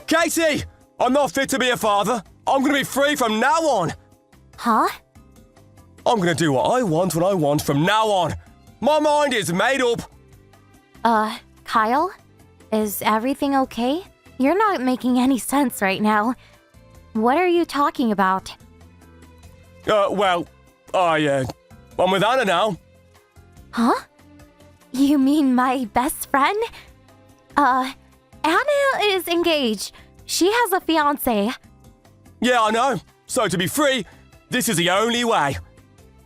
Katie! I'm not fit to be a father. I'm gonna be free from now on. Huh? I'm gonna do what I want when I want from now on. My mind is made up. Kyle? Is everything okay? You're not making any sense right now. What are you talking about? I'm with Anna now. Huh? You mean my best friend? Anna is engaged. She has a fiancé. Yeah, I know. So to be free, this is the only way.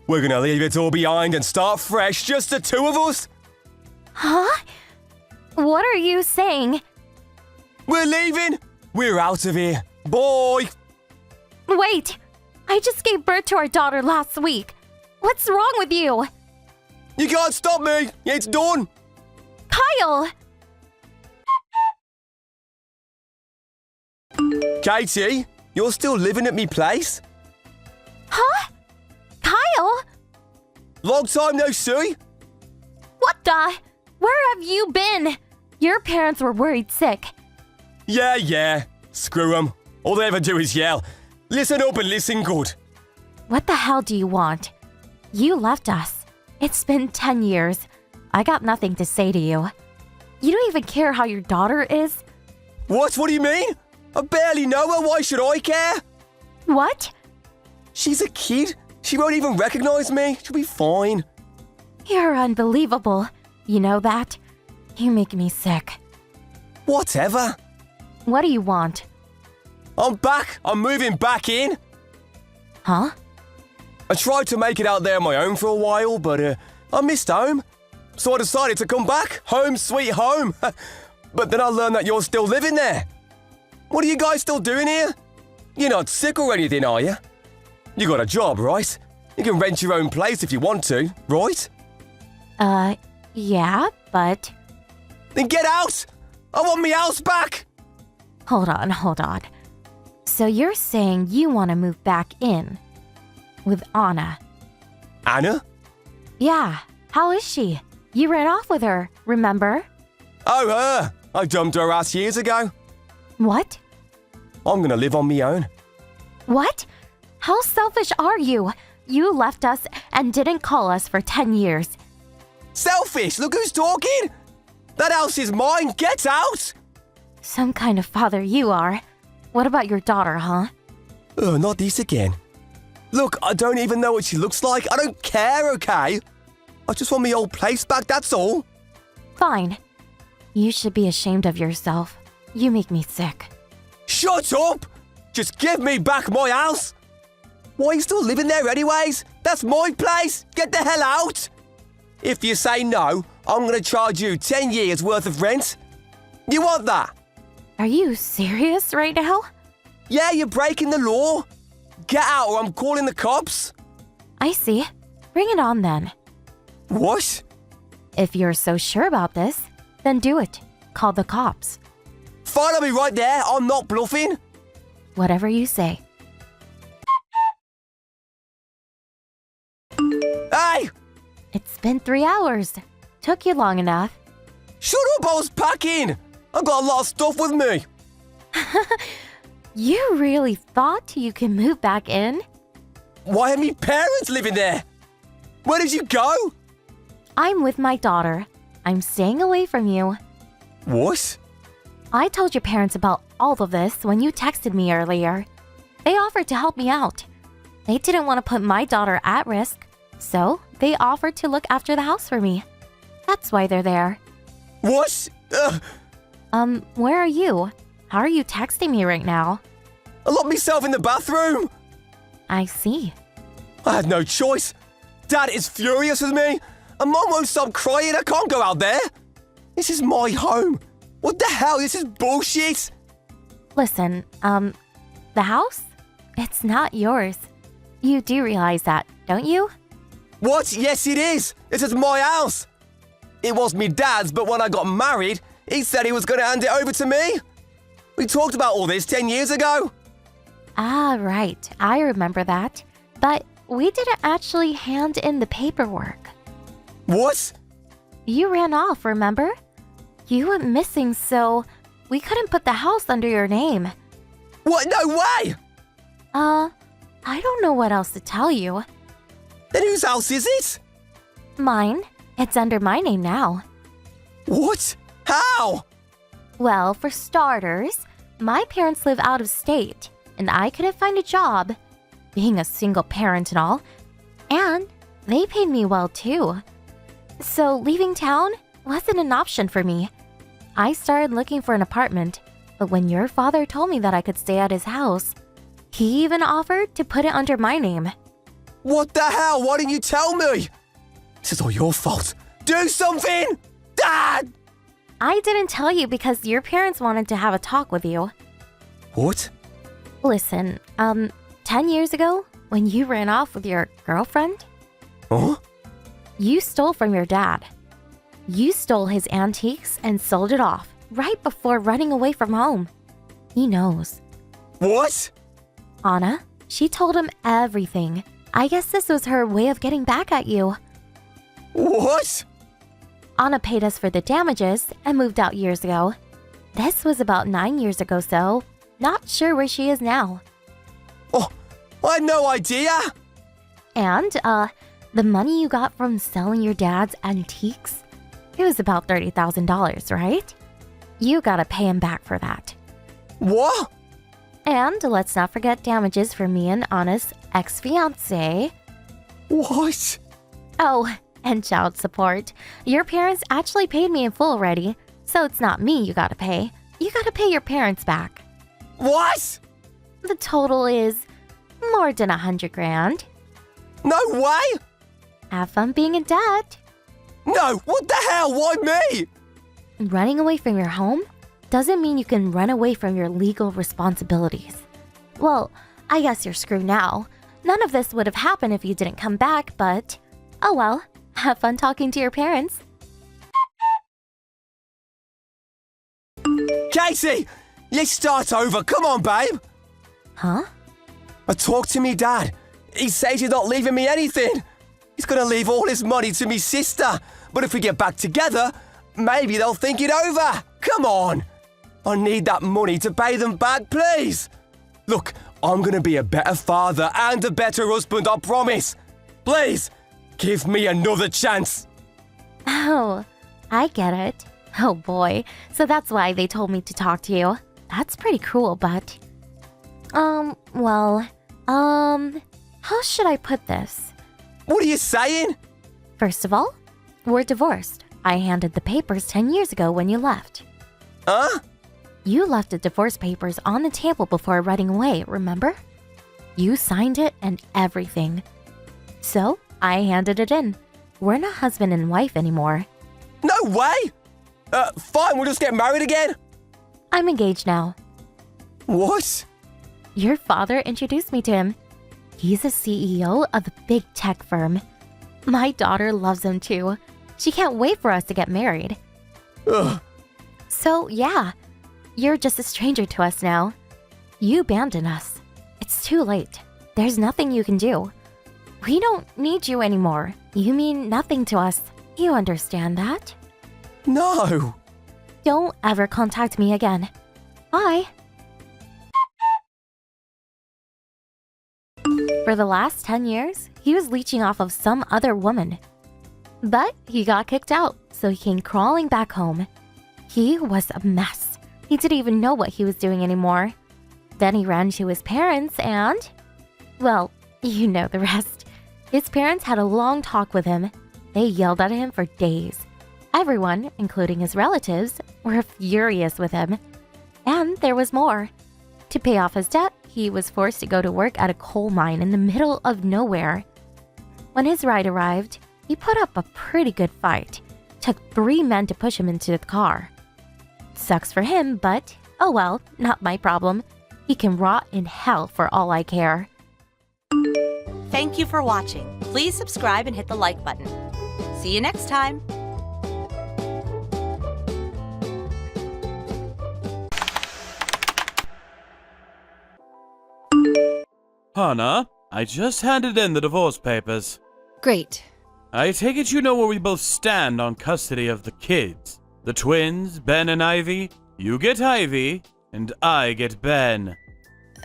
We're gonna leave it all behind and start fresh, just the two of us. Huh? What are you saying? We're leaving. We're out of here. Bye. Wait! I just gave birth to our daughter last week. What's wrong with you? You can't stop me. It's done. Kyle! Katie, you're still living at me place? Huh? Kyle? Long time no see. What the? Where have you been? Your parents were worried sick. Yeah. Screw 'em. All they ever do is yell. Listen up and listen good. What the hell do you want? You left us. It's been 10 years. I got nothing to say to you. You don't even care how your daughter is? What? What do you mean? I barely know her. Why should I care? What? She's a kid. She won't even recognize me. She'll be fine. You're unbelievable. You know that? You make me sick. Whatever. What do you want? I'm back. I'm moving back in. Huh? I tried to make it out there on my own for a while, but I missed home. So I decided to come back. Home sweet home. But then I learned that you're still living there. What are you guys still doing here? You're not sick or anything, are you? You got a job, right? You can rent your own place if you want to, right? Yeah, but... Then get out! I want my house back! Hold on. So you're saying you want to move back in with Anna? Anna? Yeah. How is she? You ran off with her, remember? Oh, her! I dumped her ass years ago. What? I'm gonna live on my own. What? How selfish are you? You left us and didn't call us for 10 years. Selfish! Look who's talking! That house is mine! Get out! Some kind of father you are. What about your daughter, huh? Not this again. Look, I don't even know what she looks like. I don't care, okay? I just want my old place back, that's all. Fine. You should be ashamed of yourself. You make me sick. Shut up! Just give me back my house! Why are you still living there anyways? That's my place! Get the hell out! If you say no, I'm gonna charge you 10 years worth of rent. You want that? Are you serious right now? Yeah, you're breaking the law. Get out or I'm calling the cops. I see. Bring it on then. What? If you're so sure about this, then do it. Call the cops. Fine, I'll be right there. I'm not bluffing. Whatever you say. Hey! It's been 3 hours. Took you long enough. Shut up, I was packing. I've got a lot of stuff with me. You really thought you could move back in? Why are my parents living there? Where did you go? I'm with my daughter. I'm staying away from you. What? I told your parents about all of this when you texted me earlier. They offered to help me out. They didn't want to put my daughter at risk, so they offered to look after the house for me. That's why they're there. What? Where are you? How are you texting me right now? I locked myself in the bathroom. I see. I had no choice. Dad is furious with me, and Mom won't stop crying. I can't go out there. This is my home. What the hell? This is bullshit. Listen, the house? It's not yours. You do realize that, don't you? What? Yes, it is. This is my house. It was me dad's, but when I got married, he said he was going to hand it over to me. We talked about all this 10 years ago. Ah, right. I remember that. But we didn't actually hand in the paperwork. What? You ran off, remember? You went missing, so we couldn't put the house under your name. What? No way! I don't know what else to tell you. Then whose house is it? Mine. It's under my name now. What? How? Well, for starters, my parents live out of state, and I couldn't find a job, being a single parent and all, and they paid me well too. So leaving town wasn't an option for me. I started looking for an apartment, but when your father told me that I could stay at his house, he even offered to put it under my name. What the hell? Why didn't you tell me? This is all your fault. Do something! Dad! I didn't tell you because your parents wanted to have a talk with you. What? Listen, 10 years ago, when you ran off with your girlfriend, Huh? you stole from your dad. You stole his antiques and sold it off right before running away from home. He knows. What? Anna, she told him everything. I guess this was her way of getting back at you. What? Anna paid us for the damages and moved out years ago. This was about 9 years ago, so not sure where she is now. Oh, I had no idea. And, the money you got from selling your dad's antiques, it was about $30,000, right? You gotta pay him back for that. What? And let's not forget damages for me and Anna's ex-fiancé. What? Oh, and child support. Your parents actually paid me in full already, so it's not me you gotta pay. You gotta pay your parents back. What? The total is more than 100 grand. No way! Have fun being in debt. No, what the hell? Why me? Running away from your home doesn't mean you can run away from your legal responsibilities. Well, I guess you're screwed now. None of this would have happened if you didn't come back, but oh well. Have fun talking to your parents. Casey! Let's start over. Come on, babe. Huh? I talked to me dad. He says he's not leaving me anything. He's gonna leave all his money to me sister. But if we get back together, maybe they'll think it over. Come on. I need that money to pay them back, please. Look, I'm gonna be a better father and a better husband, I promise. Please, give me another chance. Oh, I get it. Oh boy, so that's why they told me to talk to you. That's pretty cool, but... how should I put this? What are you saying? First of all, we're divorced. I handed the papers 10 years ago when you left. Huh? You left the divorce papers on the table before running away, remember? You signed it and everything. So, I handed it in. We're not husband and wife anymore. No way! Fine, we'll just get married again. I'm engaged now. What? Your father introduced me to him. He's the CEO of a big tech firm. My daughter loves him too. She can't wait for us to get married. Ugh. So, yeah, you're just a stranger to us now. You abandoned us. It's too late. There's nothing you can do. We don't need you anymore. You mean nothing to us. You understand that? No. Don't ever contact me again. Bye. For the last 10 years, he was leeching off of some other woman. But he got kicked out, so he came crawling back home. He was a mess. He didn't even know what he was doing anymore. Then he ran to his parents and... well, you know the rest. His parents had a long talk with him. They yelled at him for days. Everyone, including his relatives, were furious with him. And there was more. To pay off his debt, he was forced to go to work at a coal mine in the middle of nowhere. When his ride arrived, he put up a pretty good fight. Took 3 men to push him into the car. Sucks for him, but oh well, not my problem. He can rot in hell for all I care. Thank you for watching. Please subscribe and hit the like button. See you next time. Hannah, I just handed in the divorce papers. Great. I take it you know where we both stand on custody of the kids. The twins, Ben and Ivy. You get Ivy, and I get Ben.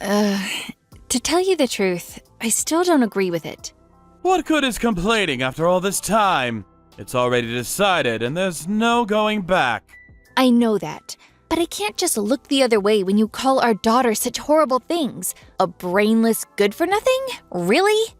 To tell you the truth, I still don't agree with it. What good is complaining after all this time? It's already decided, and there's no going back. I know that, but I can't just look the other way when you call our daughter such horrible things. A brainless good-for-nothing? Really?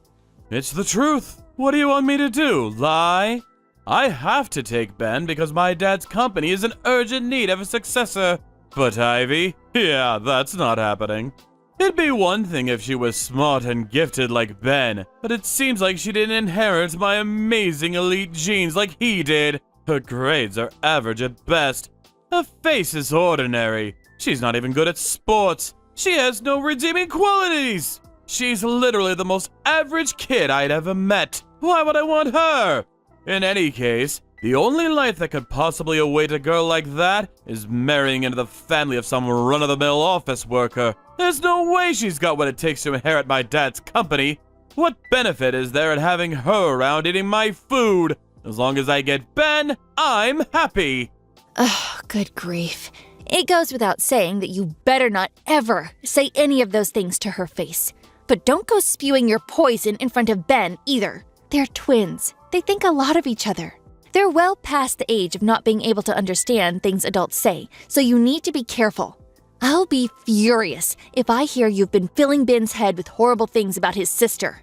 It's the truth. What do you want me to do, lie? I have to take Ben because my dad's company is in urgent need of a successor. But Ivy? Yeah, that's not happening. It'd be one thing if she was smart and gifted like Ben, but it seems like she didn't inherit my amazing elite genes like he did. Her grades are average at best. Her face is ordinary. She's not even good at sports. She has no redeeming qualities. She's literally the most average kid I'd ever met. Why would I want her? In any case, the only life that could possibly await a girl like that is marrying into the family of some run-of-the-mill office worker. There's no way she's got what it takes to inherit my dad's company. What benefit is there in having her around eating my food? As long as I get Ben, I'm happy. Oh, good grief. It goes without saying that you better not ever say any of those things to her face. But don't go spewing your poison in front of Ben either. They're twins. They think a lot of each other. They're well past the age of not being able to understand things adults say, so you need to be careful. I'll be furious if I hear you've been filling Ben's head with horrible things about his sister.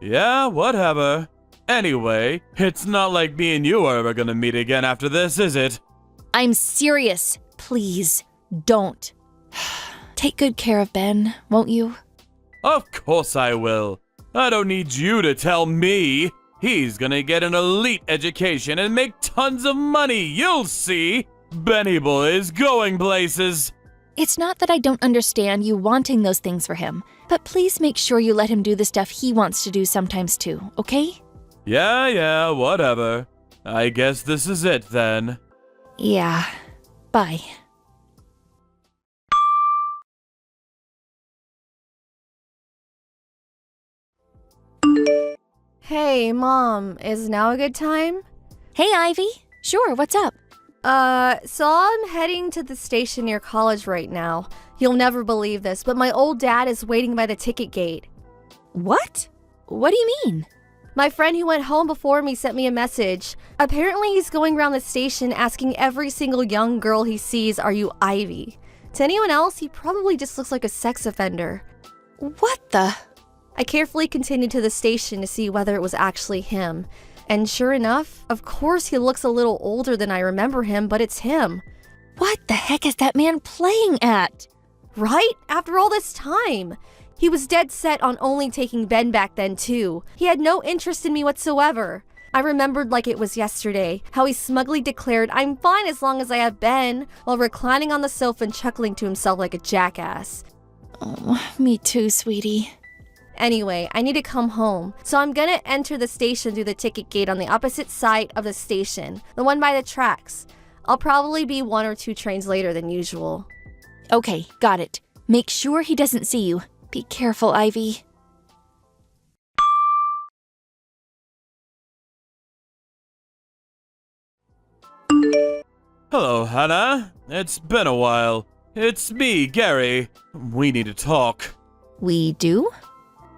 Yeah, whatever. Anyway, it's not like me and you are ever gonna meet again after this, is it? I'm serious. Please, don't. Take good care of Ben, won't you? Of course I will. I don't need you to tell me. He's gonna get an elite education and make tons of money, you'll see. Benny boy is going places. It's not that I don't understand you wanting those things for him, but please make sure you let him do the stuff he wants to do sometimes too, okay? Yeah, whatever. I guess this is it then. Yeah. Bye. Hey, Mom, is now a good time? Hey, Ivy. Sure, what's up? So I'm heading to the station near college right now. You'll never believe this, but my old dad is waiting by the ticket gate. What? What do you mean? My friend who went home before me sent me a message. Apparently he's going around the station asking every single young girl he sees, "Are you Ivy?" To anyone else, he probably just looks like a sex offender. What the? I carefully continued to the station to see whether it was actually him. And sure enough, of course he looks a little older than I remember him, but it's him. What the heck is that man playing at? Right? After all this time. He was dead set on only taking Ben back then too. He had no interest in me whatsoever. I remembered like it was yesterday, how he smugly declared, "I'm fine as long as I have Ben," while reclining on the sofa and chuckling to himself like a jackass. Oh, me too, sweetie. Anyway, I need to come home, so I'm gonna enter the station through the ticket gate on the opposite side of the station, the one by the tracks. I'll probably be 1 or 2 trains later than usual. Okay, got it. Make sure he doesn't see you. Be careful, Ivy. Hello, Hannah. It's been a while. It's me, Gary. We need to talk. We do?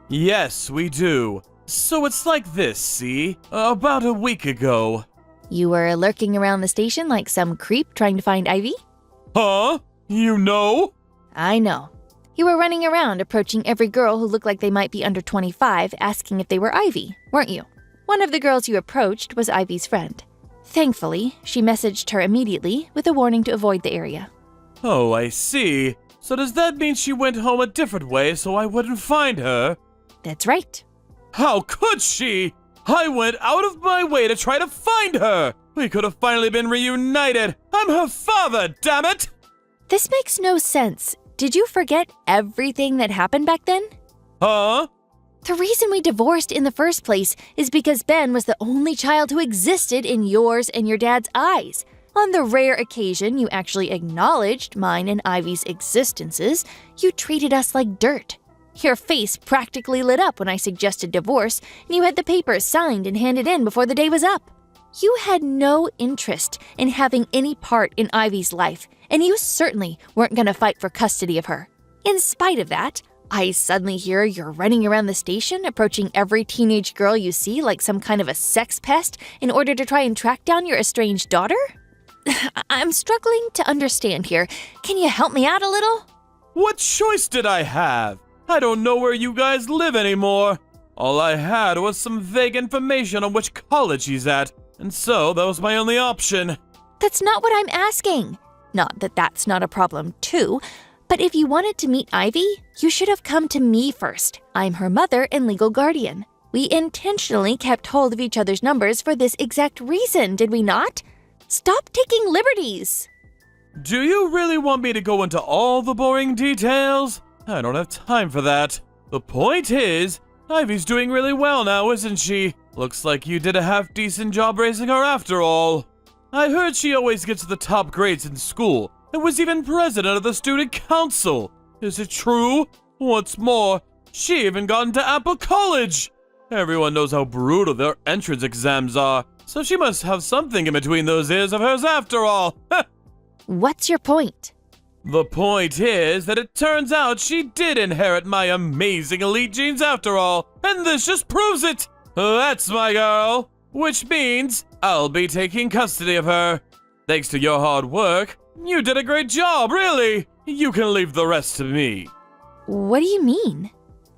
Yes, we do. So it's like this, see? About a week ago. You were lurking around the station like some creep trying to find Ivy? Huh? You know? I know. You were running around approaching every girl who looked like they might be under 25 asking if they were Ivy, weren't you? One of the girls you approached was Ivy's friend. Thankfully, she messaged her immediately with a warning to ivy the area. Oh, I see. So does that mean she went home a different way so I wouldn't find her? That's right. How could she? I went out of my way to try to find her. We could have finally been reunited. I'm her father, damn it! This makes no sense. Did you forget everything that happened back then? Huh? The reason we divorced in the first place is because Ben was the only child who existed in yours and your dad's eyes. On the rare occasion you actually acknowledged mine and Ivy's existences, you treated us like dirt. Your face practically lit up when I suggested divorce, and you had the papers signed and handed in before the day was up. You had no interest in having any part in Ivy's life, and you certainly weren't going to fight for custody of her. In spite of that, I suddenly hear you're running around the station, approaching every teenage girl you see like some kind of a sex pest in order to try and track down your estranged daughter? I'm struggling to understand here. Can you help me out a little? What choice did I have? I don't know where you guys live anymore. All I had was some vague information on which college he's at, and so that was my only option. That's not what I'm asking. Not that that's not a problem, too. But if you wanted to meet Ivy, you should have come to me first. I'm her mother and legal guardian. We intentionally kept hold of each other's numbers for this exact reason, did we not? Stop taking liberties. Do you really want me to go into all the boring details? I don't have time for that. The point is, Ivy's doing really well now, isn't she? Looks like you did a half-decent job raising her after all. I heard she always gets the top grades in school, and was even president of the student council. Is it true? What's more, she even got into Apple College. Everyone knows how brutal their entrance exams are, so she must have something in between those ears of hers after all. What's your point? The point is that it turns out she did inherit my amazing elite genes after all, and this just proves it. That's my girl, which means I'll be taking custody of her. Thanks to your hard work, you did a great job, really. You can leave the rest to me. What do you mean?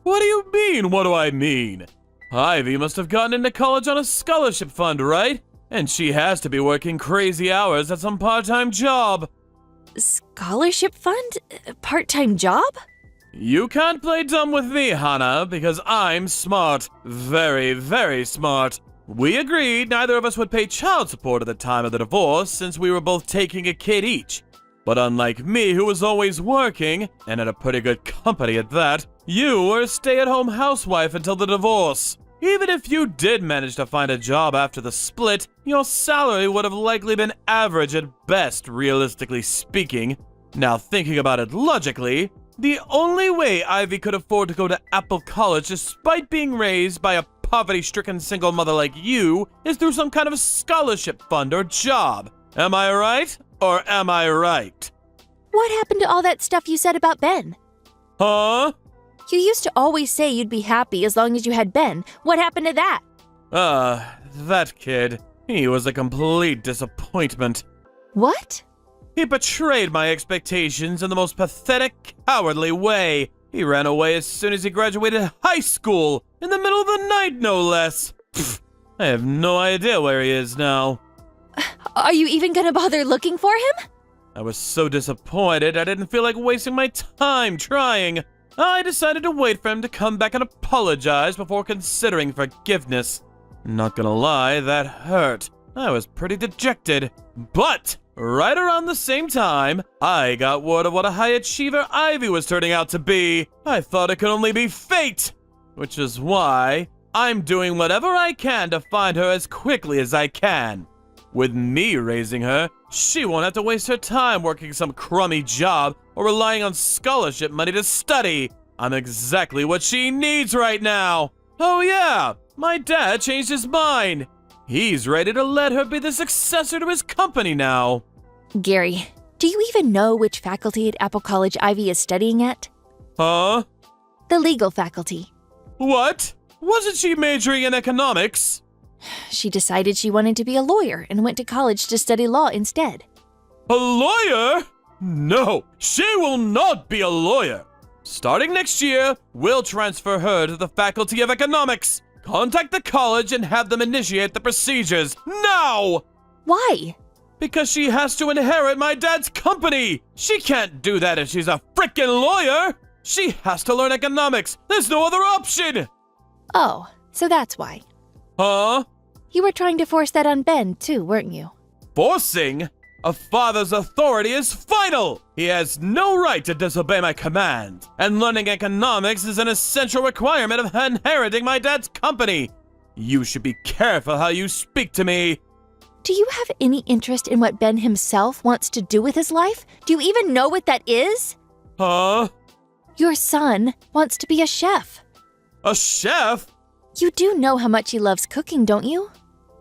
What do you mean, what do I mean? Ivy must have gotten into college on a scholarship fund, right? And she has to be working crazy hours at some part-time job. Scholarship fund? Part-time job? You can't play dumb with me, Hannah, because I'm smart. Very, very smart. We agreed neither of us would pay child support at the time of the divorce since we were both taking a kid each. But unlike me, who was always working, and at a pretty good company at that, you were a stay-at-home housewife until the divorce. Even if you did manage to find a job after the split, your salary would have likely been average at best, realistically speaking. Now thinking about it logically, the only way Ivy could afford to go to Apple College despite being raised by a poverty-stricken single mother like you is through some kind of scholarship fund or job. Am I right? Or am I right? What happened to all that stuff you said about Ben? Huh? You used to always say you'd be happy as long as you had Ben. What happened to that? That kid. He was a complete disappointment. What? He betrayed my expectations in the most pathetic, cowardly way. He ran away as soon as he graduated high school, in the middle of the night, no less. Pfft, I have no idea where he is now. Are you even gonna bother looking for him? I was so disappointed I didn't feel like wasting my time trying. I decided to wait for him to come back and apologize before considering forgiveness. Not gonna lie, that hurt. I was pretty dejected. But right around the same time, I got word of what a high achiever Ivy was turning out to be. I thought it could only be fate. Which is why I'm doing whatever I can to find her as quickly as I can. With me raising her, she won't have to waste her time working some crummy job or relying on scholarship money to study. I'm exactly what she needs right now. Oh yeah, my dad changed his mind. He's ready to let her be the successor to his company now. Gary, do you even know which faculty at Apple College Ivy is studying at? Huh? The legal faculty. What? Wasn't she majoring in economics? She decided she wanted to be a lawyer and went to college to study law instead. A lawyer? No, she will not be a lawyer. Starting next year, we'll transfer her to the Faculty of Economics. Contact the college and have them initiate the procedures now! Why? Because she has to inherit my dad's company. She can't do that if she's a frickin' lawyer. She has to learn economics. There's no other option. Oh, so that's why. Huh? You were trying to force that on Ben, too, weren't you? Forcing? A father's authority is final! He has no right to disobey my command, and learning economics is an essential requirement of inheriting my dad's company. You should be careful how you speak to me. Do you have any interest in what Ben himself wants to do with his life? Do you even know what that is? Huh? Your son wants to be a chef. A chef? You do know how much he loves cooking, don't you?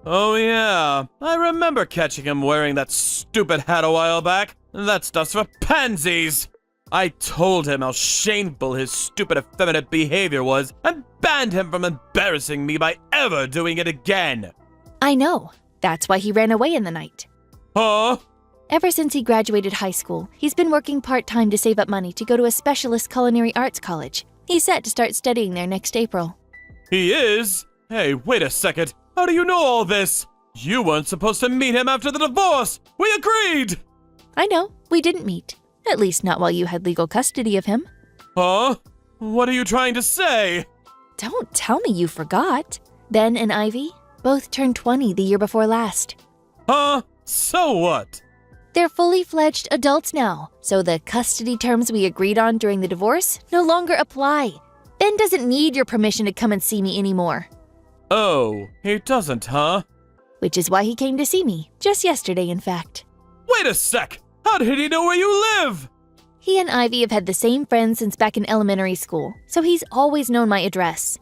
Oh yeah, I remember catching him wearing that stupid hat a while back. That stuff's for pansies! I told him how shameful his stupid effeminate behavior was and banned him from embarrassing me by ever doing it again. I know. That's why he ran away in the night. Huh? Ever since he graduated high school, he's been working part-time to save up money to go to a specialist culinary arts college. He's set to start studying there next April. He is? Hey, wait a second. How do you know all this? You weren't supposed to meet him after the divorce. We agreed! I know, we didn't meet. At least not while you had legal custody of him. Huh? What are you trying to say? Don't tell me you forgot. Ben and Ivy both turned 20 the year before last. Huh? So what? They're fully fledged adults now, so the custody terms we agreed on during the divorce no longer apply. Ben doesn't need your permission to come and see me anymore. Oh, he doesn't, huh? Which is why he came to see me, just yesterday in fact. Wait a sec! How did he know where you live? He and Ivy have had the same friends since back in elementary school, so he's always known my address.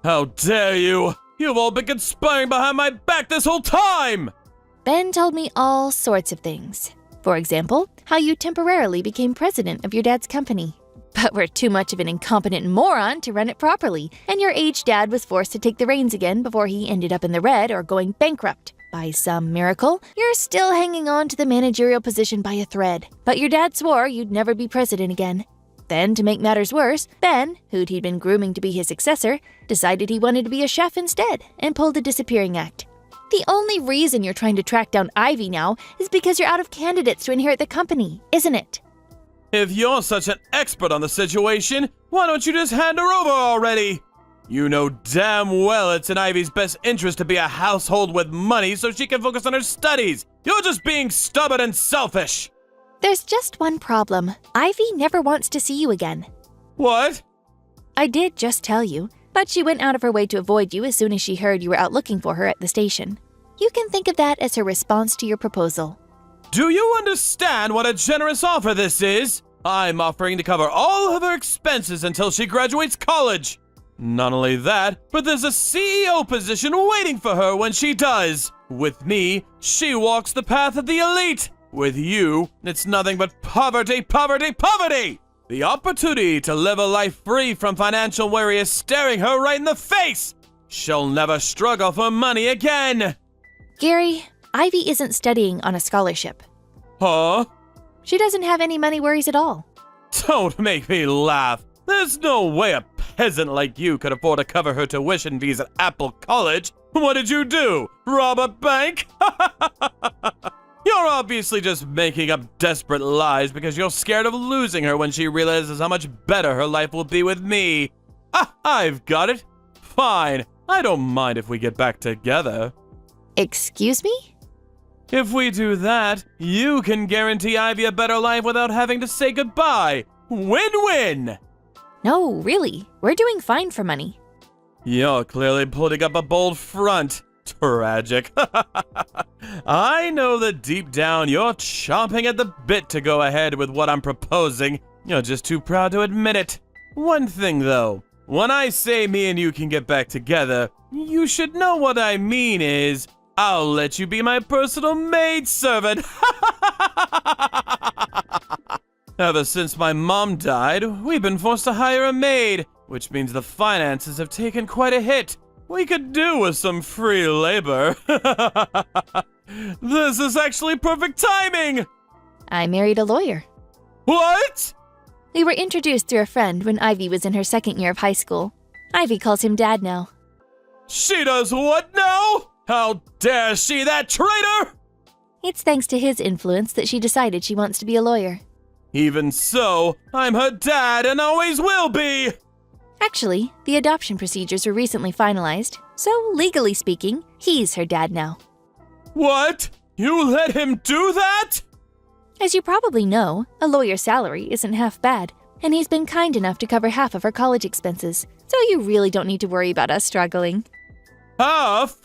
How dare you! You've all been conspiring behind my back this whole time! Ben told me all sorts of things. For example, how you temporarily became president of your dad's company. But were too much of an incompetent moron to run it properly, and your aged dad was forced to take the reins again before he ended up in the red or going bankrupt. By some miracle, you're still hanging on to the managerial position by a thread, but your dad swore you'd never be president again. Then, to make matters worse, Ben, who'd he'd been grooming to be his successor, decided he wanted to be a chef instead and pulled the disappearing act. The only reason you're trying to track down Ivy now is because you're out of candidates to inherit the company, isn't it? If you're such an expert on the situation, why don't you just hand her over already? You know damn well it's in Ivy's best interest to be a household with money so she can focus on her studies. You're just being stubborn and selfish. There's just one problem. Ivy never wants to see you again. What? I did just tell you, but she went out of her way to avoid you as soon as she heard you were out looking for her at the station. You can think of that as her response to your proposal. Do you understand what a generous offer this is? I'm offering to cover all of her expenses until she graduates college. Not only that, but there's a CEO position waiting for her when she does. With me, she walks the path of the elite. With you, it's nothing but poverty, poverty, poverty! The opportunity to live a life free from financial worry is staring her right in the face. She'll never struggle for money again. Gary, Ivy isn't studying on a scholarship. Huh? She doesn't have any money worries at all. Don't make me laugh. There's no way a peasant like you could afford to cover her tuition fees at Apple College. What did you do? Rob a bank? You're obviously just making up desperate lies because you're scared of losing her when she realizes how much better her life will be with me. I've got it. Fine. I don't mind if we get back together. Excuse me? If we do that, you can guarantee Ivy a better life without having to say goodbye. Win-win! No, really. We're doing fine for money. You're clearly putting up a bold front. Tragic. I know that deep down you're chomping at the bit to go ahead with what I'm proposing. You're just too proud to admit it. One thing though, when I say me and you can get back together, you should know what I mean is, I'll let you be my personal maidservant. Ever since my mom died, we've been forced to hire a maid, which means the finances have taken quite a hit. We could do with some free labor. This is actually perfect timing! I married a lawyer. What? We were introduced through a friend when Ivy was in her second year of high school. Ivy calls him Dad now. She does what now? How dare she, that traitor! It's thanks to his influence that she decided she wants to be a lawyer. Even so, I'm her dad and always will be! Actually, the adoption procedures were recently finalized, so legally speaking, he's her dad now. What? You let him do that? As you probably know, a lawyer's salary isn't half bad, and he's been kind enough to cover half of her college expenses, so you really don't need to worry about us struggling. Half?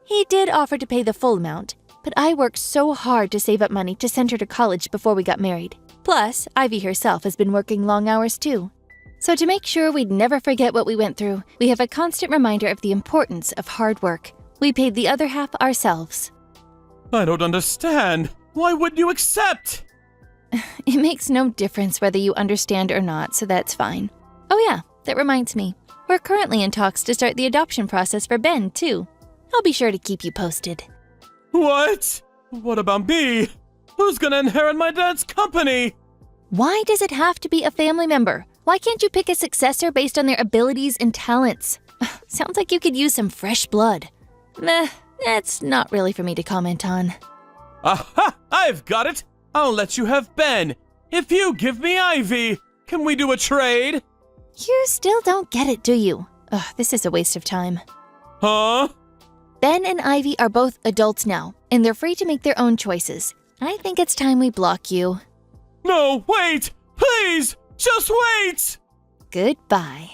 He did offer to pay the full amount, but I worked so hard to save up money to send her to college before we got married. Plus, Ivy herself has been working long hours too. So to make sure we'd never forget what we went through, we have a constant reminder of the importance of hard work. We paid the other half ourselves. I don't understand. Why wouldn't you accept? It makes no difference whether you understand or not, so that's fine. Oh yeah, that reminds me. We're currently in talks to start the adoption process for Ben, too. I'll be sure to keep you posted. What? What about me? Who's gonna inherit my dad's company? Why does it have to be a family member? Why can't you pick a successor based on their abilities and talents? Sounds like you could use some fresh blood. Meh, that's not really for me to comment on. Aha! I've got it! I'll let you have Ben if you give me Ivy. Can we do a trade? You still don't get it, do you? Ugh, this is a waste of time. Huh? Ben and Ivy are both adults now, and they're free to make their own choices. I think it's time we block you. No, wait! Please! Just wait! Goodbye.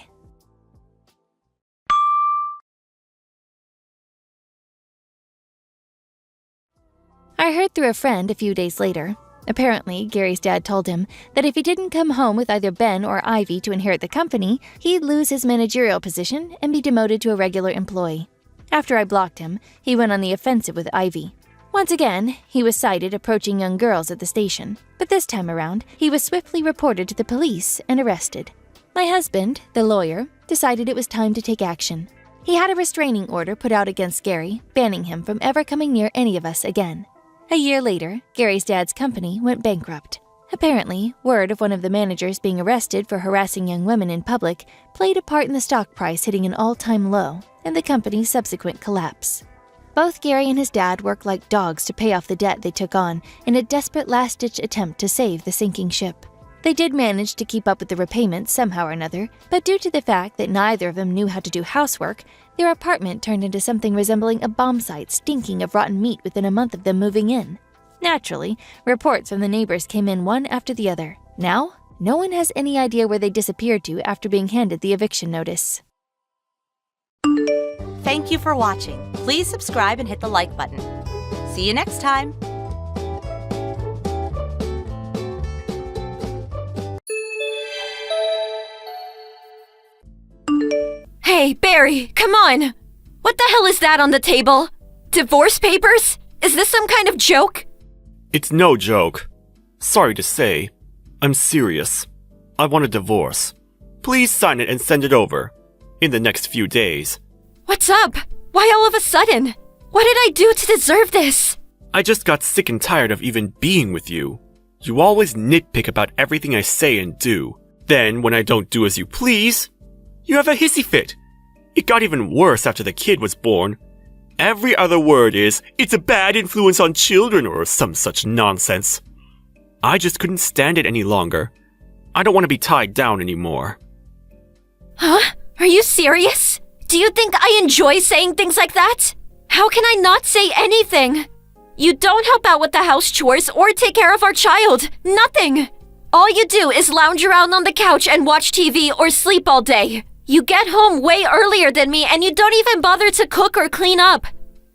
I heard through a friend a few days later. Apparently, Gary's dad told him that if he didn't come home with either Ben or Ivy to inherit the company, he'd lose his managerial position and be demoted to a regular employee. After I blocked him, he went on the offensive with Ivy. Once again, he was sighted approaching young girls at the station, but this time around, he was swiftly reported to the police and arrested. My husband, the lawyer, decided it was time to take action. He had a restraining order put out against Gary, banning him from ever coming near any of us again. A year later, Gary's dad's company went bankrupt. Apparently, word of one of the managers being arrested for harassing young women in public played a part in the stock price hitting an all-time low and the company's subsequent collapse. Both Gary and his dad worked like dogs to pay off the debt they took on in a desperate last-ditch attempt to save the sinking ship. They did manage to keep up with the repayments somehow or another, but due to the fact that neither of them knew how to do housework, their apartment turned into something resembling a bomb site stinking of rotten meat within a month of them moving in. Naturally, reports from the neighbors came in one after the other. Now, no one has any idea where they disappeared to after being handed the eviction notice. Thank you for watching. Please subscribe and hit the like button. See you next time. Hey, Barry, come on! What the hell is that on the table? Divorce papers? Is this some kind of joke? It's no joke. Sorry to say, I'm serious. I want a divorce. Please sign it and send it over. In the next few days. What's up? Why all of a sudden? What did I do to deserve this? I just got sick and tired of even being with you. You always nitpick about everything I say and do. Then, when I don't do as you please, you have a hissy fit. It got even worse after the kid was born. Every other word is, it's a bad influence on children or some such nonsense. I just couldn't stand it any longer. I don't want to be tied down anymore. Huh? Are you serious? Do you think I enjoy saying things like that? How can I not say anything? You don't help out with the house chores or take care of our child. Nothing. All you do is lounge around on the couch and watch TV or sleep all day. You get home way earlier than me and you don't even bother to cook or clean up.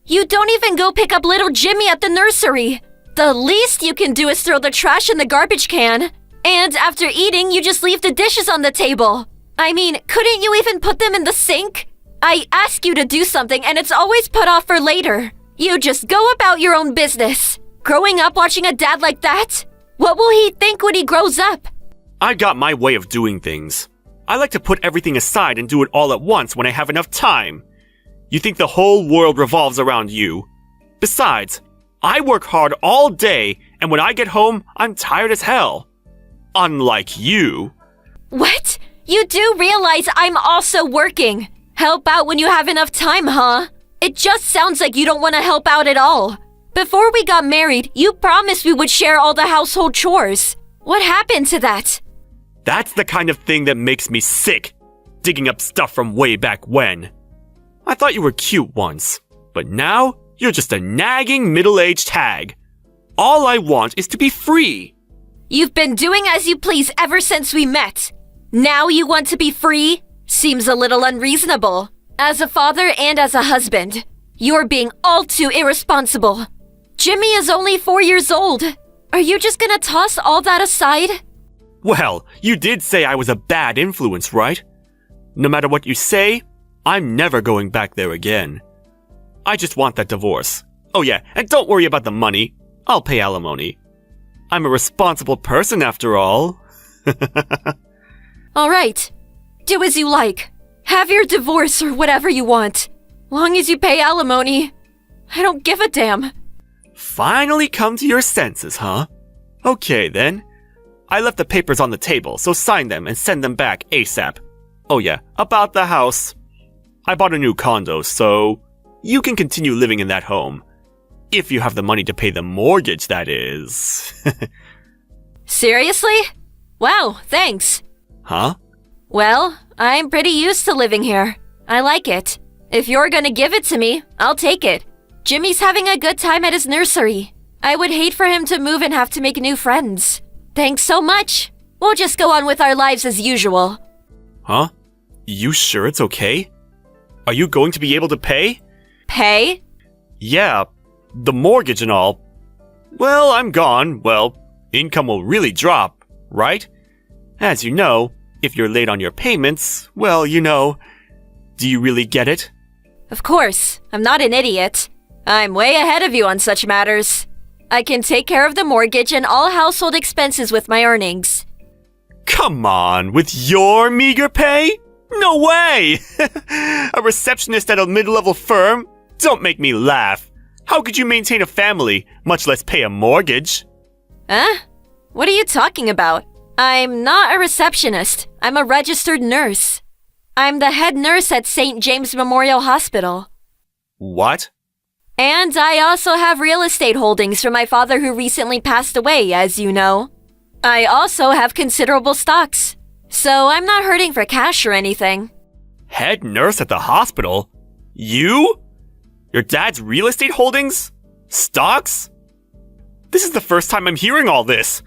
You don't even go pick up little Jimmy at the nursery. The least you can do is throw the trash in the garbage can. And after eating, you just leave the dishes on the table. I mean, couldn't you even put them in the sink? I ask you to do something and it's always put off for later. You just go about your own business. Growing up watching a dad like that? What will he think when he grows up? I got my way of doing things. I like to put everything aside and do it all at once when I have enough time. You think the whole world revolves around you. Besides, I work hard all day, and when I get home, I'm tired as hell. Unlike you. What? You do realize I'm also working. Help out when you have enough time, huh? It just sounds like you don't want to help out at all. Before we got married, you promised we would share all the household chores. What happened to that? That's the kind of thing that makes me sick. Digging up stuff from way back when. I thought you were cute once, but now you're just a nagging middle-aged hag. All I want is to be free. You've been doing as you please ever since we met. Now you want to be free? Seems a little unreasonable. As a father and as a husband, you're being all too irresponsible. Jimmy is only 4 years old. Are you just gonna toss all that aside? Well, you did say I was a bad influence, right? No matter what you say, I'm never going back there again. I just want that divorce. Oh yeah, and don't worry about the money. I'll pay alimony. I'm a responsible person after all. All right. Do as you like. Have your divorce or whatever you want. Long as you pay alimony. I don't give a damn. Finally come to your senses, huh? Okay then. I left the papers on the table, so sign them and send them back ASAP. Oh yeah, about the house. I bought a new condo, so you can continue living in that home. If you have the money to pay the mortgage, that is. Seriously? Wow, thanks. Huh? Well, I'm pretty used to living here. I like it. If you're gonna give it to me, I'll take it. Jimmy's having a good time at his nursery. I would hate for him to move and have to make new friends. Thanks so much. We'll just go on with our lives as usual. Huh? You sure it's okay? Are you going to be able to pay? Pay? Yeah, the mortgage and all. Well, I'm gone. Well, income will really drop, right? As you know, if you're late on your payments, well, you know. Do you really get it? Of course. I'm not an idiot. I'm way ahead of you on such matters. I can take care of the mortgage and all household expenses with my earnings. Come on, with your meager pay? No way! A receptionist at a mid-level firm? Don't make me laugh. How could you maintain a family, much less pay a mortgage? Huh? What are you talking about? I'm not a receptionist. I'm a registered nurse. I'm the head nurse at St. James Memorial Hospital. What? And I also have real estate holdings from my father who recently passed away, as you know. I also have considerable stocks, so I'm not hurting for cash or anything. Head nurse at the hospital? You? Your dad's real estate holdings? Stocks? This is the first time I'm hearing all this.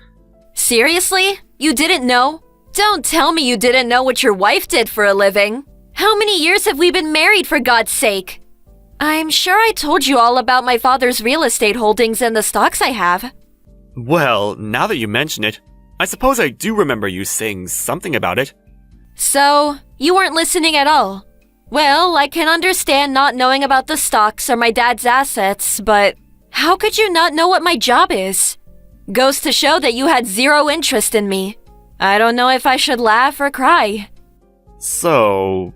Seriously? You didn't know? Don't tell me you didn't know what your wife did for a living. How many years have we been married, for God's sake? I'm sure I told you all about my father's real estate holdings and the stocks I have. Well, now that you mention it, I suppose I do remember you saying something about it. So, you weren't listening at all. Well, I can understand not knowing about the stocks or my dad's assets, but how could you not know what my job is? Goes to show that you had zero interest in me. I don't know if I should laugh or cry. So,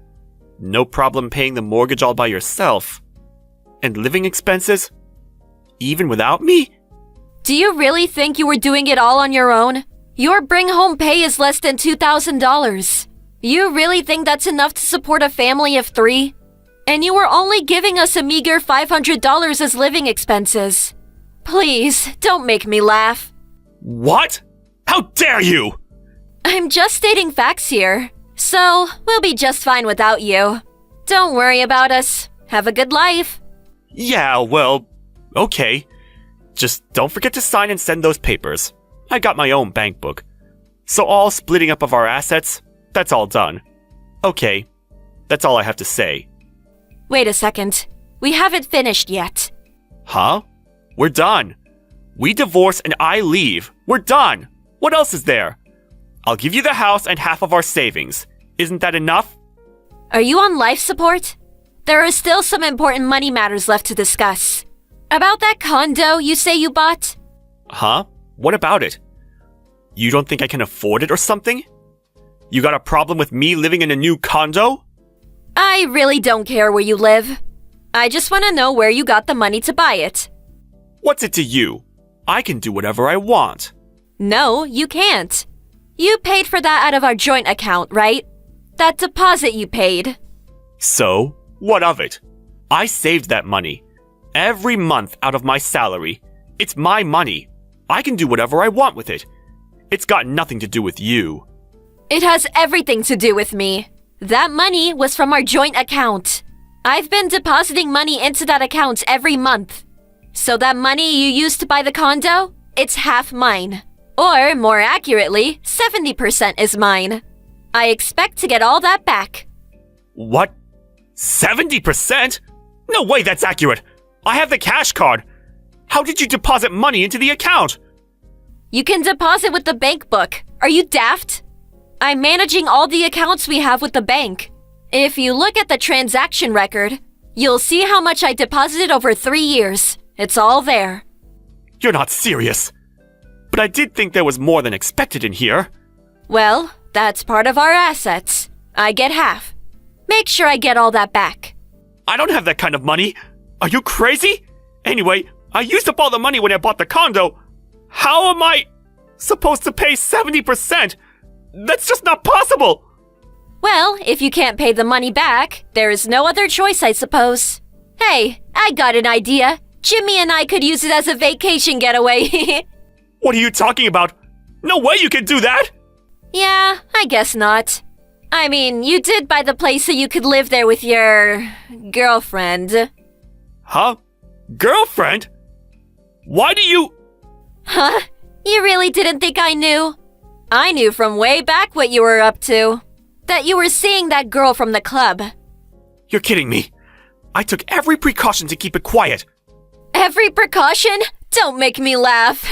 no problem paying the mortgage all by yourself? And living expenses? Even without me? Do you really think you were doing it all on your own? Your bring-home pay is less than $2,000. You really think that's enough to support a family of 3? And you were only giving us a meager $500 as living expenses. Please, don't make me laugh. What? How dare you! I'm just stating facts here. So, we'll be just fine without you. Don't worry about us. Have a good life. Yeah, well, okay. Just don't forget to sign and send those papers. I got my own bank book. So all splitting up of our assets, that's all done. Okay, that's all I have to say. Wait a second. We haven't finished yet. Huh? We're done. We divorce and I leave. We're done. What else is there? I'll give you the house and half of our savings. Isn't that enough? Are you on life support? There are still some important money matters left to discuss. About that condo you say you bought? Huh? What about it? You don't think I can afford it or something? You got a problem with me living in a new condo? I really don't care where you live. I just want to know where you got the money to buy it. What's it to you? I can do whatever I want. No, you can't. You paid for that out of our joint account, right? That deposit you paid. So, what of it? I saved that money. Every month out of my salary. It's my money. I can do whatever I want with it. It's got nothing to do with you. It has everything to do with me. That money was from our joint account. I've been depositing money into that account every month. So that money you used to buy the condo, it's half mine. Or, more accurately, 70% is mine. I expect to get all that back. What? 70%? No way that's accurate. I have the cash card. How did you deposit money into the account? You can deposit with the bank book. Are you daft? I'm managing all the accounts we have with the bank. If you look at the transaction record, You'll see how much I deposited over 3 years. It's all there. You're not serious. But I did think there was more than expected in here. Well, that's part of our assets. I get half. Make sure I get all that back. I don't have that kind of money. Are you crazy? Anyway, I used up all the money when I bought the condo. How am I supposed to pay 70%? That's just not possible. Well, if you can't pay the money back, there is no other choice, I suppose. Hey, I got an idea. Jimmy and I could use it as a vacation getaway. What are you talking about? No way you can do that! Yeah, I guess not. I mean, you did buy the place so you could live there with your girlfriend. Huh? Girlfriend? Why do you... Huh? You really didn't think I knew? I knew from way back what you were up to. That you were seeing that girl from the club. You're kidding me. I took every precaution to keep it quiet. Every precaution? Don't make me laugh.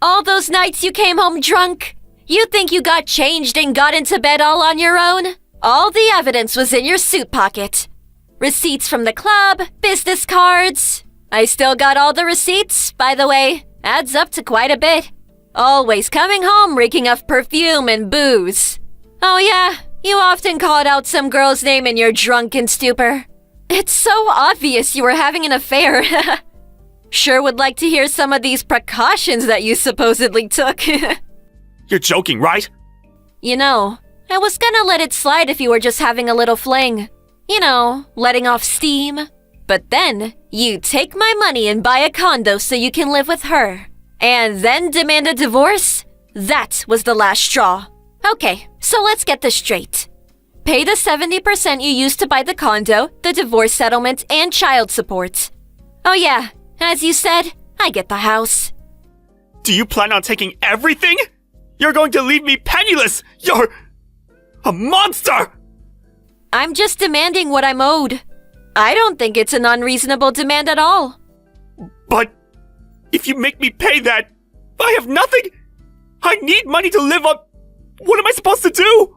All those nights you came home drunk. You think you got changed and got into bed all on your own? All the evidence was in your suit pocket. Receipts from the club, business cards. I still got all the receipts, by the way. Adds up to quite a bit. Always coming home reeking of perfume and booze. Oh yeah, you often called out some girl's name in your drunken stupor. It's so obvious you were having an affair. Sure would like to hear some of these precautions that you supposedly took. You're joking, right? You know, I was gonna let it slide if you were just having a little fling. You know, letting off steam. But then, you take my money and buy a condo so you can live with her. And then demand a divorce? That was the last straw. Okay, so let's get this straight. Pay the 70% you used to buy the condo, the divorce settlement, and child support. Oh yeah, as you said, I get the house. Do you plan on taking everything? You're going to leave me penniless! You're... a monster! I'm just demanding what I'm owed. I don't think it's an unreasonable demand at all. But... if you make me pay that, I have nothing! I need money to live on... What am I supposed to do?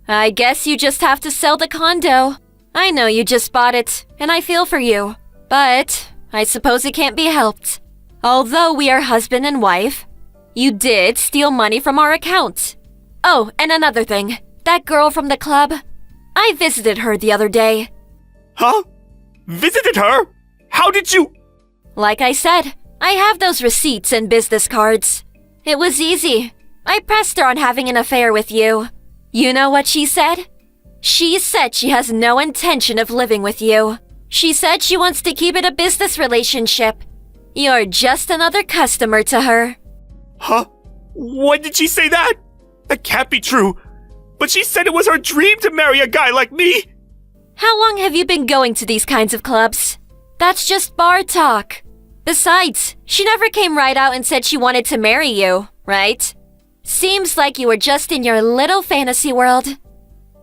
I guess you just have to sell the condo. I know you just bought it, and I feel for you. But I suppose it can't be helped. Although we are husband and wife, you did steal money from our account. Oh, and another thing. That girl from the club. I visited her the other day. Huh? Visited her? How did you... Like I said, I have those receipts and business cards. It was easy. I pressed her on having an affair with you. You know what she said? She said she has no intention of living with you. She said she wants to keep it a business relationship. You're just another customer to her. Huh? When did she say that? That can't be true. But she said it was her dream to marry a guy like me. How long have you been going to these kinds of clubs? That's just bar talk. Besides, she never came right out and said she wanted to marry you, right? Seems like you were just in your little fantasy world.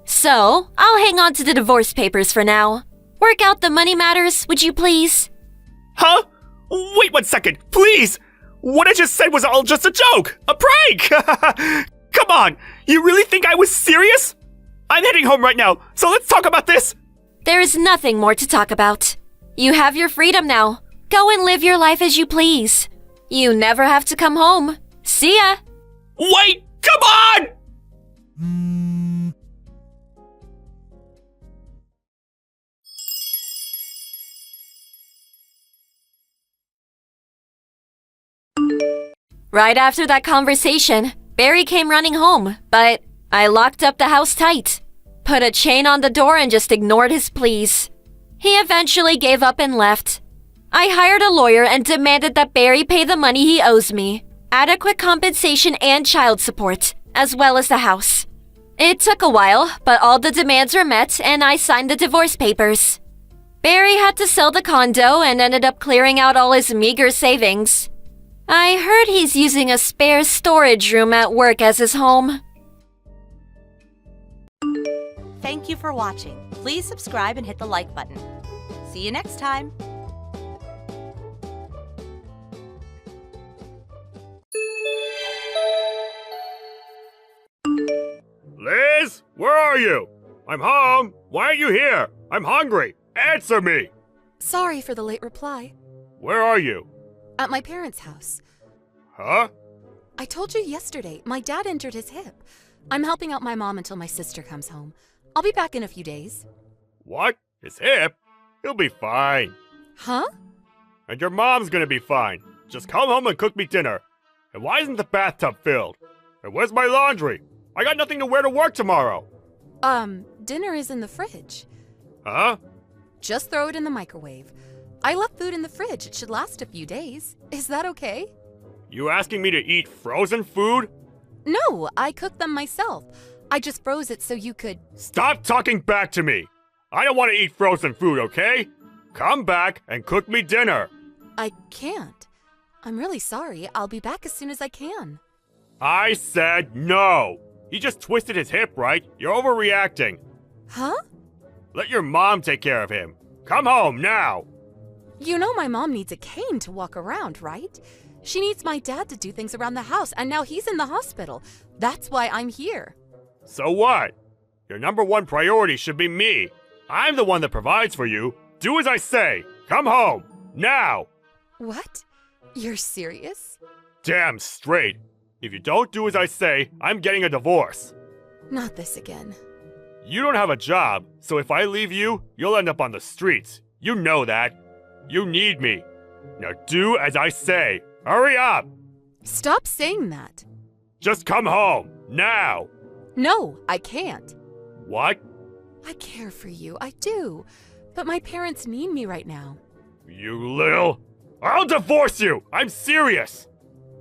So, I'll hang on to the divorce papers for now. Work out the money matters, would you please? Huh? Wait 1 second, please! What I just said was all just a joke! A prank! Come on! You really think I was serious? I'm heading home right now, so let's talk about this! There is nothing more to talk about. You have your freedom now. Go and live your life as you please. You never have to come home. See ya! Wait! Come on! Right after that conversation, Barry came running home, but I locked up the house tight. Put a chain on the door and just ignored his pleas. He eventually gave up and left. I hired a lawyer and demanded that Barry pay the money he owes me, adequate compensation and child support, as well as the house. It took a while, but all the demands were met and I signed the divorce papers. Barry had to sell the condo and ended up clearing out all his meager savings. I heard he's using a spare storage room at work as his home. Thank you for watching. Please subscribe and hit the like button. See you next time. Liz, where are you? I'm home. Why aren't you here? I'm hungry. Answer me! Sorry for the late reply. Where are you? At my parents' house. Huh? I told you yesterday, my dad injured his hip. I'm helping out my mom until my sister comes home. I'll be back in a few days. What? His hip? He'll be fine. Huh? And your mom's gonna be fine. Just come home and cook me dinner. And why isn't the bathtub filled? And where's my laundry? I got nothing to wear to work tomorrow. Dinner is in the fridge. Huh? Just throw it in the microwave. I left food in the fridge. It should last a few days. Is that okay? You asking me to eat frozen food? No, I cooked them myself. I just froze it so you could... Stop talking back to me! I don't want to eat frozen food, okay? Come back and cook me dinner. I can't. I'm really sorry. I'll be back as soon as I can. I said no! He just twisted his hip, right? You're overreacting. Huh? Let your mom take care of him. Come home now! You know my mom needs a cane to walk around, right? She needs my dad to do things around the house, and now he's in the hospital. That's why I'm here. So what? Your number one priority should be me. I'm the one that provides for you. Do as I say. Come home. Now! What? You're serious? Damn straight. If you don't do as I say, I'm getting a divorce. Not this again. You don't have a job, so if I leave you, you'll end up on the streets. You know that. You need me. Now do as I say. Hurry up! Stop saying that. Just come home. Now! No, I can't. What? I care for you, I do. But my parents need me right now. You little... I'll divorce you! I'm serious!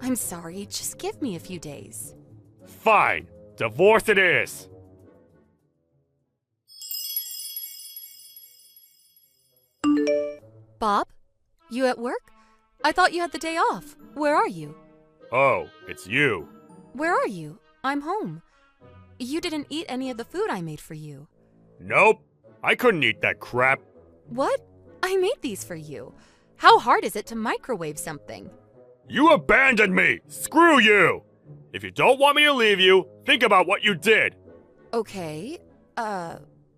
I'm sorry, just give me a few days. Fine. Divorce it is. Bob? You at work? I thought you had the day off. Where are you? Oh, it's you. Where are you? I'm home. You didn't eat any of the food I made for you. Nope. I couldn't eat that crap. What? I made these for you. How hard is it to microwave something? You abandoned me! Screw you! If you don't want me to leave you, think about what you did. Okay.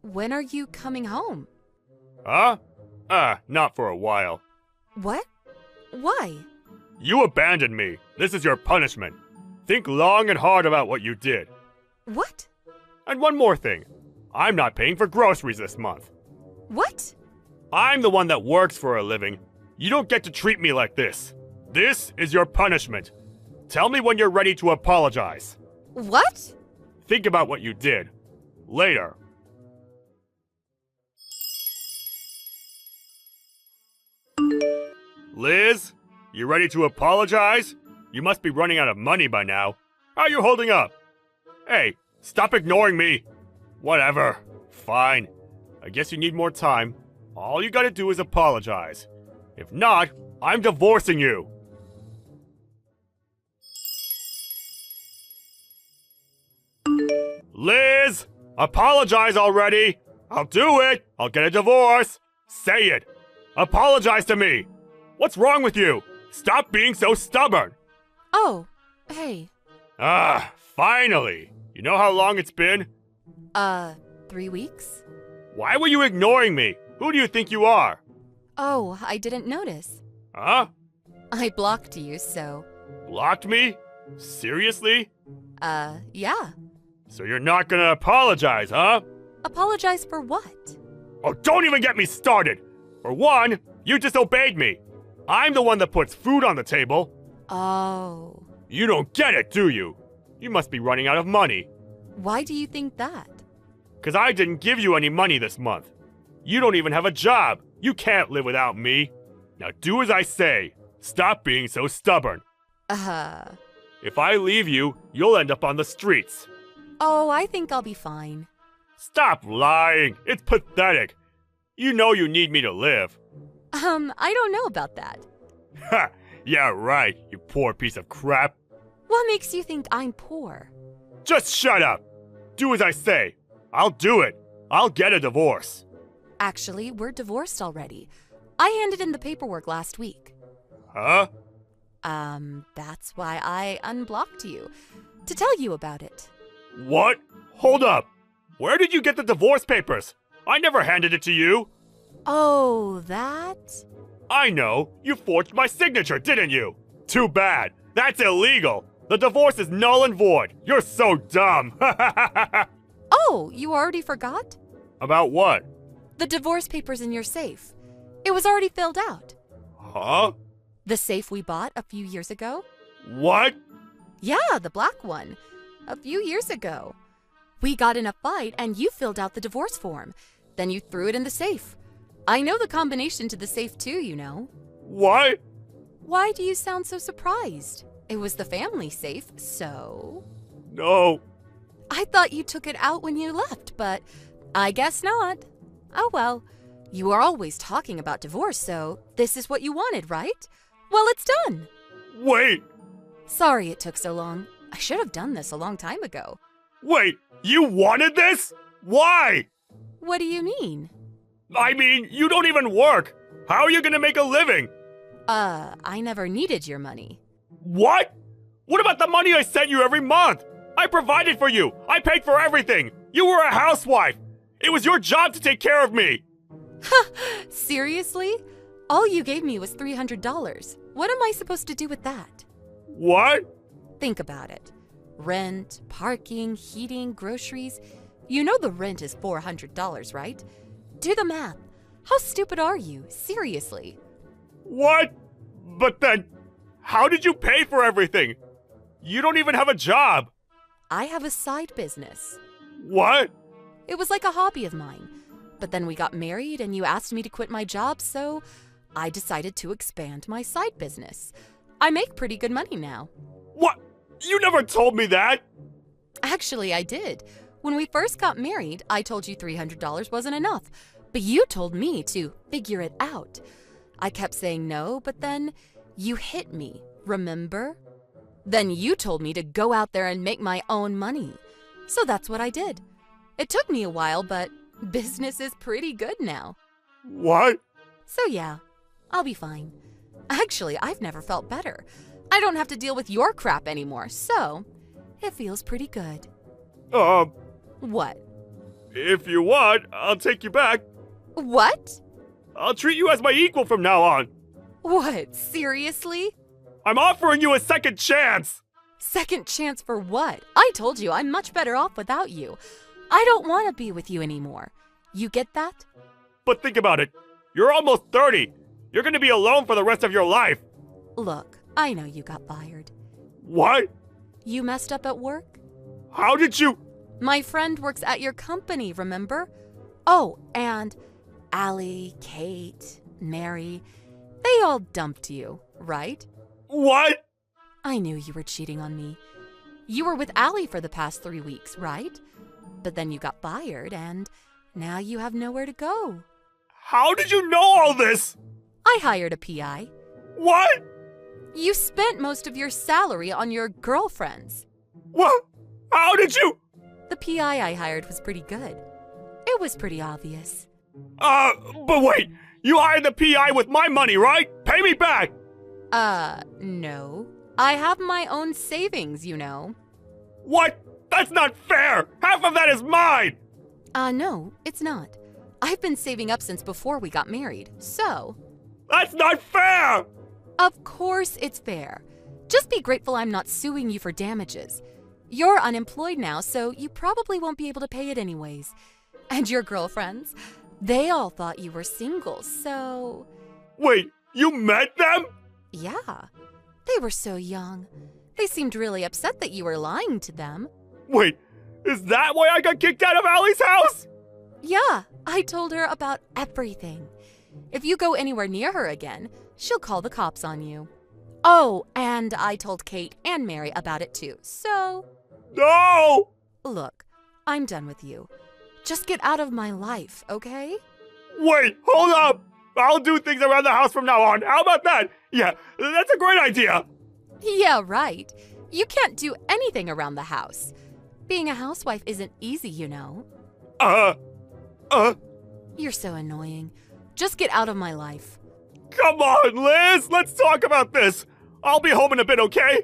When are you coming home? Huh? Not for a while. What? Why? You abandoned me. This is your punishment. Think long and hard about what you did. What? And one more thing. I'm not paying for groceries this month. What? I'm the one that works for a living. You don't get to treat me like this. This is your punishment. Tell me when you're ready to apologize. What? Think about what you did. Later. Liz, you ready to apologize? You must be running out of money by now. How are you holding up? Hey, stop ignoring me. Whatever. Fine. I guess you need more time. All you gotta do is apologize. If not, I'm divorcing you. Liz! Apologize already! I'll do it! I'll get a divorce! Say it! Apologize to me! What's wrong with you? Stop being so stubborn! Oh, hey. Finally! You know how long it's been? 3 weeks? Why were you ignoring me? Who do you think you are? Oh, I didn't notice. Huh? I blocked you, so... Blocked me? Seriously? Yeah. So you're not gonna apologize, huh? Apologize for what? Oh, don't even get me started! For one, you disobeyed me. I'm the one that puts food on the table. Oh. You don't get it, do you? You must be running out of money. Why do you think that? 'Cause I didn't give you any money this month. You don't even have a job. You can't live without me. Now do as I say. Stop being so stubborn. If I leave you, you'll end up on the streets. Oh, I think I'll be fine. Stop lying. It's pathetic. You know you need me to live. I don't know about that. Ha! Yeah, right, you poor piece of crap. What makes you think I'm poor? Just shut up. Do as I say. I'll do it. I'll get a divorce. Actually, we're divorced already. I handed in the paperwork last week. Huh? That's why I unblocked you. To tell you about it. What? Hold up. Where did you get the divorce papers? I never handed it to you. Oh, that? I know. You forged my signature, didn't you? Too bad. That's illegal. The divorce is null and void. You're so dumb. Oh, you already forgot? About what? The divorce papers in your safe. It was already filled out. Huh? The safe we bought a few years ago? What? Yeah, the black one. A few years ago. We got in a fight and you filled out the divorce form. Then you threw it in the safe. I know the combination to the safe too, you know. What? Why do you sound so surprised? It was the family safe, so... No. I thought you took it out when you left, but I guess not. Oh well, you are always talking about divorce, so this is what you wanted, right? Well, it's done. Wait. Sorry it took so long. I should have done this a long time ago. Wait, you wanted this? Why? What do you mean? I mean, you don't even work. How are you gonna make a living? I never needed your money. What? What about the money I sent you every month? I provided for you. I paid for everything. You were a housewife. It was your job to take care of me. Seriously? All you gave me was $300. What am I supposed to do with that? What? Think about it. Rent, parking, heating, groceries. You know the rent is $400, right? Do the math. How stupid are you? Seriously. What? But then, how did you pay for everything? You don't even have a job. I have a side business. What? It was like a hobby of mine. But then we got married and you asked me to quit my job, so I decided to expand my side business. I make pretty good money now. What? You never told me that. Actually, I did. When we first got married, I told you $300 wasn't enough, but you told me to figure it out. I kept saying no, but then you hit me, remember? Then you told me to go out there and make my own money. So that's what I did. It took me a while, but business is pretty good now. What? So yeah, I'll be fine. Actually, I've never felt better. I don't have to deal with your crap anymore, so it feels pretty good. What? If you want, I'll take you back. What? I'll treat you as my equal from now on. What? Seriously? I'm offering you a second chance. Second chance for what? I told you I'm much better off without you. I don't want to be with you anymore. You get that? But think about it. You're almost 30. You're gonna be alone for the rest of your life. Look, I know you got fired. What? You messed up at work? How did you? My friend works at your company, remember? Oh, and Allie, Kate, Mary, they all dumped you, right? What? I knew you were cheating on me. You were with Allie for the past 3 weeks, right? But then you got fired and now you have nowhere to go. How did you know all this? I hired a PI. What? You spent most of your salary on your girlfriends. What? How did you? The PI I hired was pretty good. It was pretty obvious. But wait, you hired the PI with my money, right? Pay me back! No. I have my own savings, you know. What? That's not fair! Half of that is mine! No, it's not. I've been saving up since before we got married, so... That's not fair! Of course it's fair. Just be grateful I'm not suing you for damages. You're unemployed now, so you probably won't be able to pay it anyways. And your girlfriends, they all thought you were single, so... Wait, you met them? Yeah. They were so young. They seemed really upset that you were lying to them. Wait, is that why I got kicked out of Allie's house? Yeah, I told her about everything. If you go anywhere near her again, she'll call the cops on you. Oh, and I told Kate and Mary about it too, so... No! Look, I'm done with you. Just get out of my life, okay? Wait, hold up! I'll do things around the house from now on. How about that? Yeah, that's a great idea. Yeah, right. You can't do anything around the house. Being a housewife isn't easy, you know. You're so annoying. Just get out of my life. Come on, Liz! Let's talk about this! I'll be home in a bit, okay?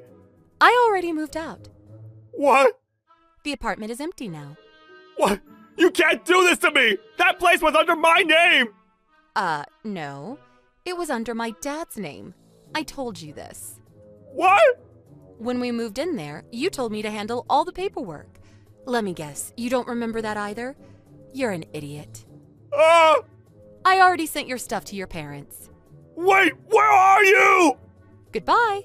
I already moved out. What? The apartment is empty now. What? You can't do this to me! That place was under my name! No. It was under my dad's name. I told you this. What? When we moved in there, you told me to handle all the paperwork. Let me guess, you don't remember that either? You're an idiot. I already sent your stuff to your parents. Wait, where are you? Goodbye.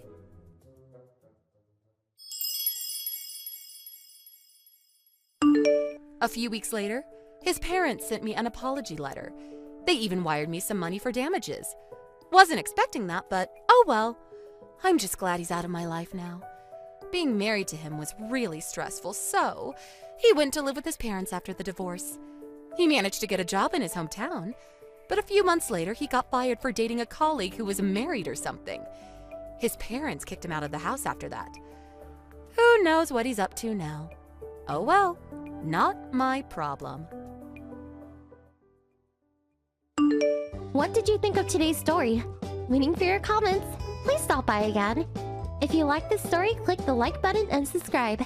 A few weeks later, his parents sent me an apology letter. They even wired me some money for damages. Wasn't expecting that, but oh well. I'm just glad he's out of my life now. Being married to him was really stressful, so he went to live with his parents after the divorce. He managed to get a job in his hometown, but a few months later he got fired for dating a colleague who was married or something. His parents kicked him out of the house after that. Who knows what he's up to now? Oh well, not my problem. What did you think of today's story? Waiting for your comments. Please stop by again. If you like this story, click the like button and subscribe.